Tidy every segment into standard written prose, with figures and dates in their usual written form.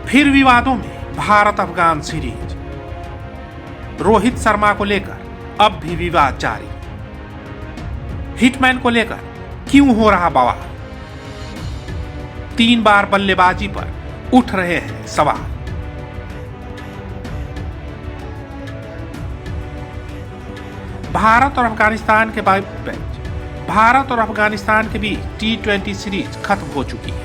फिर विवादों में भारत अफगान सीरीज। रोहित शर्मा को लेकर अब भी विवाद जारी। हिटमैन को लेकर क्यों हो रहा बवाल? 3 बार बल्लेबाजी पर उठ रहे हैं सवाल। भारत और अफगानिस्तान के बीच T20 सीरीज खत्म हो चुकी है।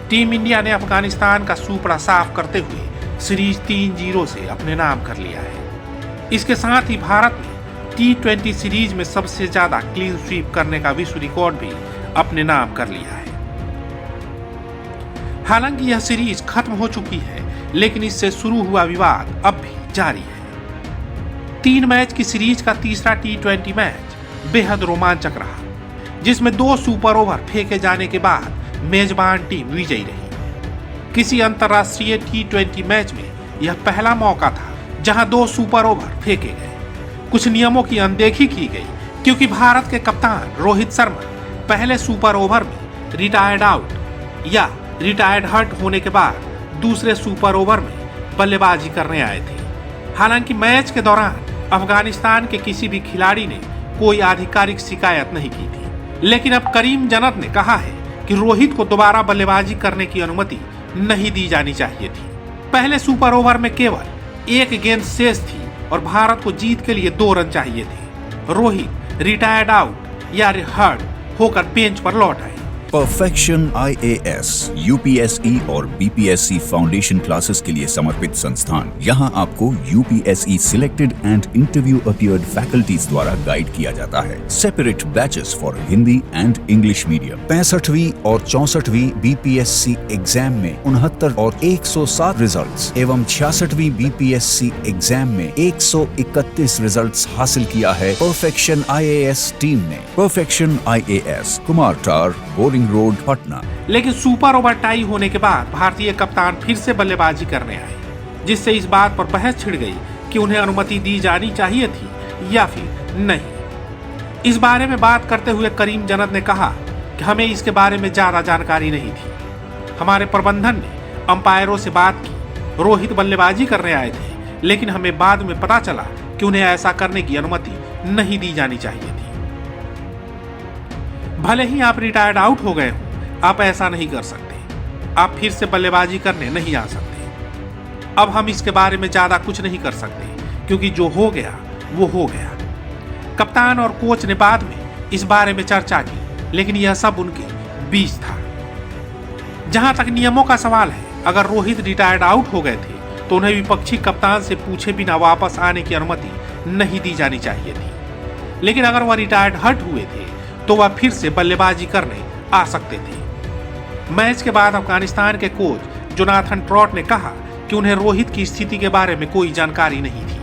टीम इंडिया ने अफगानिस्तान का सूपड़ा साफ करते हुए सीरीज 3-0 से अपने नाम कर लिया है। इसके साथ ही भारत ने T20 सीरीज में सबसे ज्यादा क्लीन स्वीप करने का विश्व रिकॉर्ड भी अपने नाम कर लिया है। हालांकि यह सीरीज खत्म हो चुकी है, लेकिन इससे शुरू हुआ विवाद अब भी जारी है। 3 मैच की सीरीज का तीसरा T20 मैच बेहद रोमांचक रहा, जिसमें 2 सुपर ओवर फेंके जाने के बाद मेजबान टीम विजयी रही। किसी अंतर्राष्ट्रीय T20 मैच में यह पहला मौका था जहां 2 सुपर ओवर फेंके गए। कुछ नियमों की अनदेखी की गई, क्योंकि भारत के कप्तान रोहित शर्मा पहले सुपर ओवर में रिटायर्ड आउट या रिटायर्ड हर्ट होने के बाद दूसरे सुपर ओवर में बल्लेबाजी करने आए थे। हालांकि मैच के दौरान अफगानिस्तान के किसी भी खिलाड़ी ने कोई आधिकारिक शिकायत नहीं की थी, लेकिन अब करीम जन्नत ने कहा है कि रोहित को दोबारा बल्लेबाजी करने की अनुमति नहीं दी जानी चाहिए थी। पहले सुपर ओवर में केवल 1 गेंद शेष थी और भारत को जीत के लिए 2 रन चाहिए थे। रोहित रिटायर्ड आउट या हर्ट होकर बेंच पर लौट आए। परफेक्शन IAS, UPSE और BPSC फाउंडेशन क्लासेस के लिए समर्पित संस्थान। यहाँ आपको UPSE selected and interview appeared faculties द्वारा गाइड किया जाता है। Separate batches for Hindi and English medium. 65वीं और 64वीं BPSC एग्जाम में 69 और 107 रिजल्ट्स एवं 66वीं BPSC एग्जाम में 131 रिजल्ट्स हासिल किया है परफेक्शन IAS टीम ने। परफेक्शन IAS, कुमार टार, बोरिंग रोड, पटना। लेकिन सुपर ओवर टाई होने के बाद भारतीय कप्तान फिर से बल्लेबाजी करने आए, जिससे इस बात पर बहस छिड़ गई कि उन्हें अनुमति दी जानी चाहिए थी या फिर नहीं। इस बारे में बात करते हुए करीम जन्नत ने कहा कि हमें इसके बारे में ज्यादा जानकारी नहीं थी। हमारे प्रबंधन ने अंपायरों से बात की। रोहित बल्लेबाजी करने आए थे, लेकिन हमें बाद में पता चला कि उन्हें ऐसा करने की अनुमति नहीं दी जानी चाहिए थी। भले ही आप रिटायर्ड आउट हो गए हो, आप ऐसा नहीं कर सकते। आप फिर से बल्लेबाजी करने नहीं आ सकते। अब हम इसके बारे में ज्यादा कुछ नहीं कर सकते, क्योंकि जो हो गया वो हो गया। कप्तान और कोच ने बाद में इस बारे में चर्चा की, लेकिन यह सब उनके बीच था। जहां तक नियमों का सवाल है, अगर रोहित रिटायर्ड आउट हो गए थे तो उन्हें विपक्षी कप्तान से पूछे बिना वापस आने की अनुमति नहीं दी जानी चाहिए थी। लेकिन अगर वह रिटायर्ड हर्ट हुए थे तो वह फिर से बल्लेबाजी करने आ सकते थे। मैच के बाद अफगानिस्तान के कोच जोनाथन ट्रॉट ने कहा कि उन्हें रोहित की स्थिति के बारे में कोई जानकारी नहीं थी।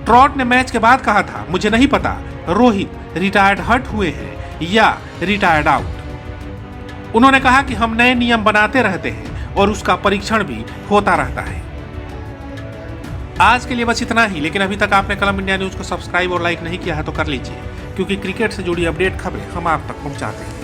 ट्रॉट ने मैच के बाद कहा था, मुझे नहीं पता रोहित रिटायर्ड हर्ट हुए हैं या रिटायर्ड आउट। उन्होंने कहा कि हम नए नियम बनाते रहते हैं और उसका परीक्षण भी होता रहता है। आज के लिए बस इतना ही, लेकिन अभी तक आपने कलम इंडिया न्यूज को सब्सक्राइब और लाइक नहीं किया है तो कर लीजिए, क्योंकि क्रिकेट से जुड़ी अपडेट खबरें हम आप तक पहुंचाते हैं।